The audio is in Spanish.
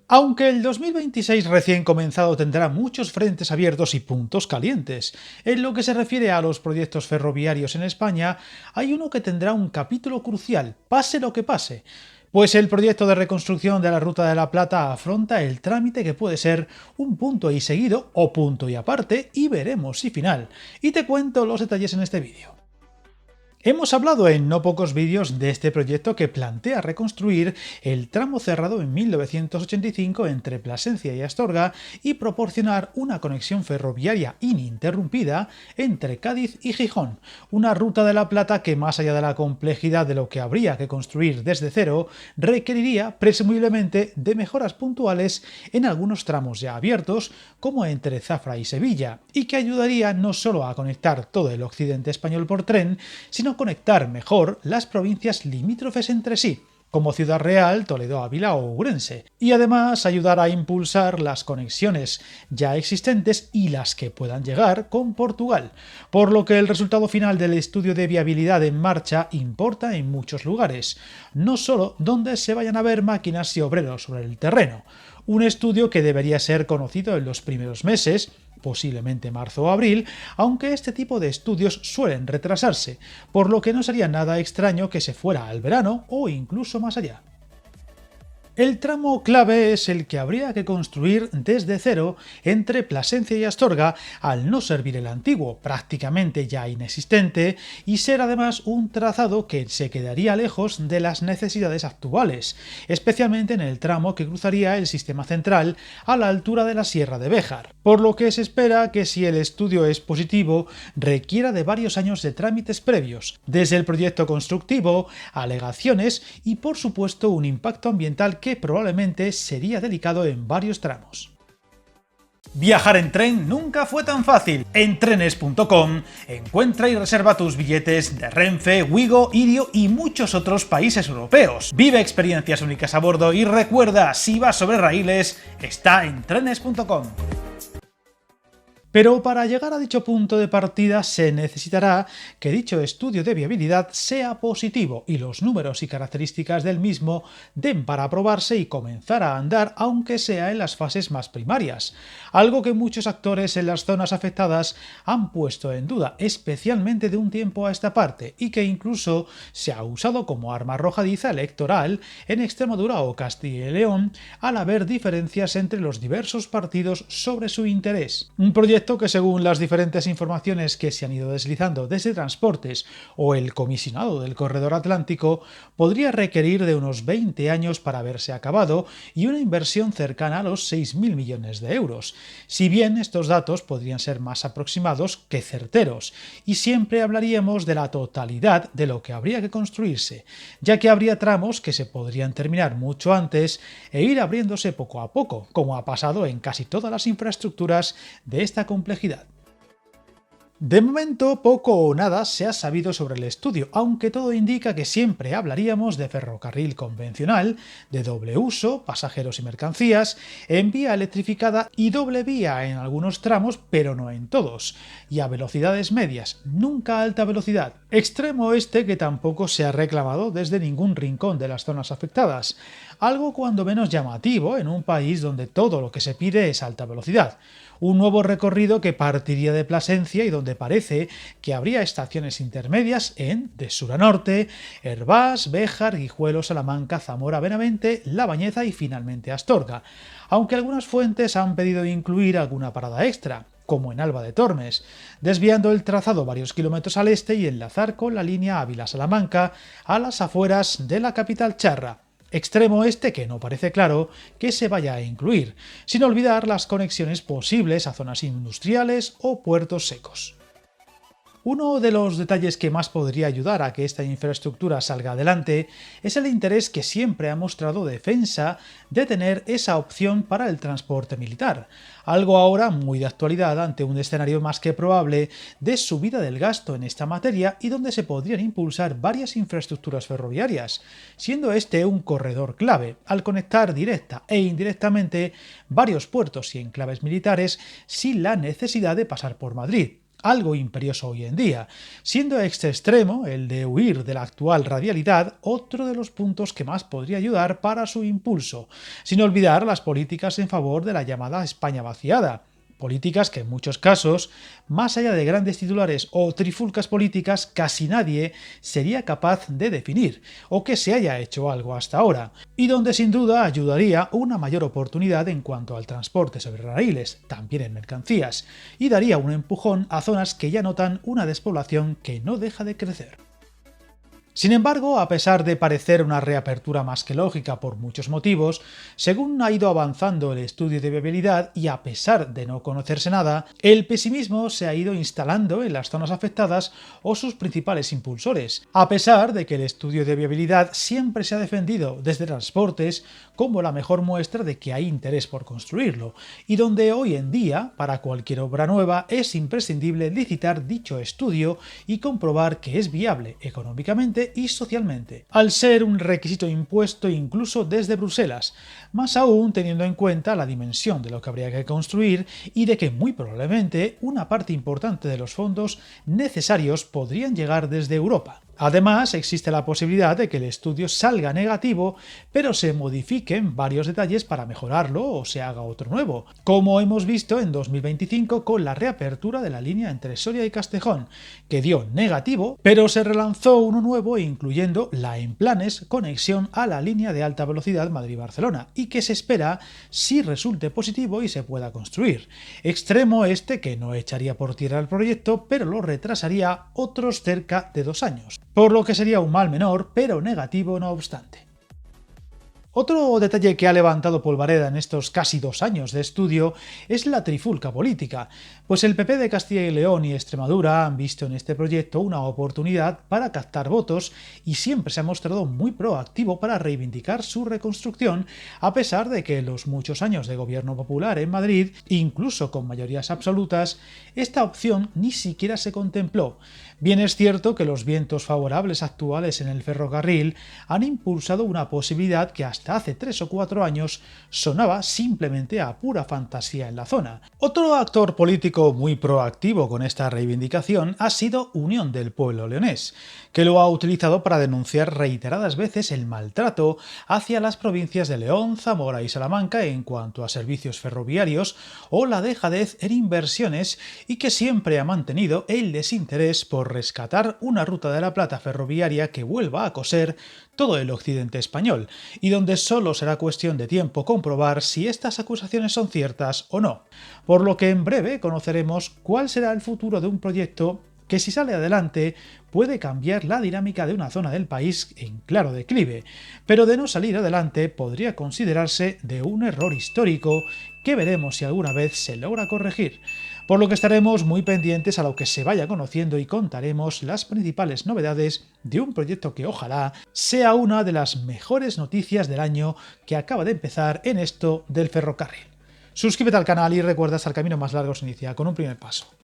Aunque el 2026 recién comenzado tendrá muchos frentes abiertos y puntos calientes, en lo que se refiere a los proyectos ferroviarios en España, hay uno que tendrá un capítulo crucial, pase lo que pase, pues el proyecto de reconstrucción de la Ruta de la Plata afronta el trámite que puede ser un punto y seguido o punto y aparte y veremos si final. Y te cuento los detalles en este vídeo. Hemos hablado en no pocos vídeos de este proyecto que plantea reconstruir el tramo cerrado en 1985 entre Plasencia y Astorga y proporcionar una conexión ferroviaria ininterrumpida entre Cádiz y Gijón, una ruta de la Plata que, más allá de la complejidad de lo que habría que construir desde cero, requeriría presumiblemente de mejoras puntuales en algunos tramos ya abiertos, como entre Zafra y Sevilla, y que ayudaría no solo a conectar todo el occidente español por tren, sino conectar mejor las provincias limítrofes entre sí, como Ciudad Real, Toledo, Ávila o Ourense, y además ayudar a impulsar las conexiones ya existentes y las que puedan llegar con Portugal, por lo que el resultado final del estudio de viabilidad en marcha importa en muchos lugares, no solo donde se vayan a ver máquinas y obreros sobre el terreno, un estudio que debería ser conocido en los primeros meses, posiblemente marzo o abril, aunque este tipo de estudios suelen retrasarse, por lo que no sería nada extraño que se fuera al verano o incluso más allá. El tramo clave es el que habría que construir desde cero entre Plasencia y Astorga, al no servir el antiguo, prácticamente ya inexistente, y ser además un trazado que se quedaría lejos de las necesidades actuales, especialmente en el tramo que cruzaría el sistema central a la altura de la Sierra de Béjar, por lo que se espera que, si el estudio es positivo, requiera de varios años de trámites previos, desde el proyecto constructivo, alegaciones y por supuesto un impacto ambiental que probablemente sería delicado en varios tramos. Viajar en tren nunca fue tan fácil. En trenes.com encuentra y reserva tus billetes de Renfe, Wigo, Irio y muchos otros países europeos. Vive experiencias únicas a bordo y recuerda, si vas sobre raíles, está en trenes.com. Pero para llegar a dicho punto de partida se necesitará que dicho estudio de viabilidad sea positivo y los números y características del mismo den para aprobarse y comenzar a andar, aunque sea en las fases más primarias, algo que muchos actores en las zonas afectadas han puesto en duda, especialmente de un tiempo a esta parte, y que incluso se ha usado como arma arrojadiza electoral en Extremadura o Castilla y León, al haber diferencias entre los diversos partidos sobre su interés. Un proyecto que, según las diferentes informaciones que se han ido deslizando desde Transportes o el comisionado del Corredor Atlántico, podría requerir de unos 20 años para haberse acabado y una inversión cercana a los 6.000 millones de euros, si bien estos datos podrían ser más aproximados que certeros, y siempre hablaríamos de la totalidad de lo que habría que construirse, ya que habría tramos que se podrían terminar mucho antes e ir abriéndose poco a poco, como ha pasado en casi todas las infraestructuras de esta complejidad. De momento, poco o nada se ha sabido sobre el estudio, aunque todo indica que siempre hablaríamos de ferrocarril convencional, de doble uso, pasajeros y mercancías, en vía electrificada y doble vía en algunos tramos, pero no en todos, y a velocidades medias, nunca a alta velocidad. Extremo este que tampoco se ha reclamado desde ningún rincón de las zonas afectadas, algo cuando menos llamativo en un país donde todo lo que se pide es alta velocidad. Un nuevo recorrido que partiría de Plasencia y donde parece que habría estaciones intermedias en, de sur a norte, Hervás, Béjar, Guijuelo, Salamanca, Zamora, Benavente, La Bañeza y finalmente Astorga, aunque algunas fuentes han pedido incluir alguna parada extra, como en Alba de Tormes, desviando el trazado varios kilómetros al este y enlazar con la línea Ávila-Salamanca a las afueras de la capital charra. Extremo este que no parece claro que se vaya a incluir, sin olvidar las conexiones posibles a zonas industriales o puertos secos. Uno de los detalles que más podría ayudar a que esta infraestructura salga adelante es el interés que siempre ha mostrado Defensa de tener esa opción para el transporte militar, algo ahora muy de actualidad ante un escenario más que probable de subida del gasto en esta materia y donde se podrían impulsar varias infraestructuras ferroviarias, siendo este un corredor clave al conectar directa e indirectamente varios puertos y enclaves militares sin la necesidad de pasar por Madrid, algo imperioso hoy en día, siendo este extremo, el de huir de la actual radialidad, otro de los puntos que más podría ayudar para su impulso, sin olvidar las políticas en favor de la llamada España vaciada. Políticas que en muchos casos, más allá de grandes titulares o trifulcas políticas, casi nadie sería capaz de definir, o que se haya hecho algo hasta ahora, y donde sin duda ayudaría una mayor oportunidad en cuanto al transporte sobre raíles, también en mercancías, y daría un empujón a zonas que ya notan una despoblación que no deja de crecer. Sin embargo, a pesar de parecer una reapertura más que lógica por muchos motivos, según ha ido avanzando el estudio de viabilidad y a pesar de no conocerse nada, el pesimismo se ha ido instalando en las zonas afectadas o sus principales impulsores, a pesar de que el estudio de viabilidad siempre se ha defendido desde transportes como la mejor muestra de que hay interés por construirlo, y donde hoy en día, para cualquier obra nueva, es imprescindible licitar dicho estudio y comprobar que es viable económicamente y socialmente, al ser un requisito impuesto incluso desde Bruselas, más aún teniendo en cuenta la dimensión de lo que habría que construir y de que muy probablemente una parte importante de los fondos necesarios podrían llegar desde Europa. Además, existe la posibilidad de que el estudio salga negativo, pero se modifiquen varios detalles para mejorarlo o se haga otro nuevo, como hemos visto en 2025 con la reapertura de la línea entre Soria y Castejón, que dio negativo, pero se relanzó uno nuevo incluyendo la en planes conexión a la línea de alta velocidad Madrid-Barcelona, y que se espera si resulte positivo y se pueda construir. Extremo este que no echaría por tierra el proyecto, pero lo retrasaría otros cerca de 2 años. Por lo que sería un mal menor, pero negativo no obstante. Otro detalle que ha levantado polvareda en estos casi 2 años de estudio es la trifulca política, pues el PP de Castilla y León y Extremadura han visto en este proyecto una oportunidad para captar votos y siempre se ha mostrado muy proactivo para reivindicar su reconstrucción, a pesar de que en los muchos años de gobierno popular en Madrid, incluso con mayorías absolutas, esta opción ni siquiera se contempló. Bien es cierto que los vientos favorables actuales en el ferrocarril han impulsado una posibilidad que hasta hace 3 o 4 años sonaba simplemente a pura fantasía en la zona. Otro actor político muy proactivo con esta reivindicación ha sido Unión del Pueblo Leonés, que lo ha utilizado para denunciar reiteradas veces el maltrato hacia las provincias de León, Zamora y Salamanca en cuanto a servicios ferroviarios o la dejadez en inversiones, y que siempre ha mantenido el desinterés por rescatar una ruta de la plata ferroviaria que vuelva a coser todo el occidente español, y donde solo será cuestión de tiempo comprobar si estas acusaciones son ciertas o no. Por lo que en breve conoceremos cuál será el futuro de un proyecto que, si sale adelante, puede cambiar la dinámica de una zona del país en claro declive, pero de no salir adelante podría considerarse de un error histórico que veremos si alguna vez se logra corregir, por lo que estaremos muy pendientes a lo que se vaya conociendo y contaremos las principales novedades de un proyecto que ojalá sea una de las mejores noticias del año que acaba de empezar en esto del ferrocarril. Suscríbete al canal y recuerda que el camino más largo se inicia con un primer paso.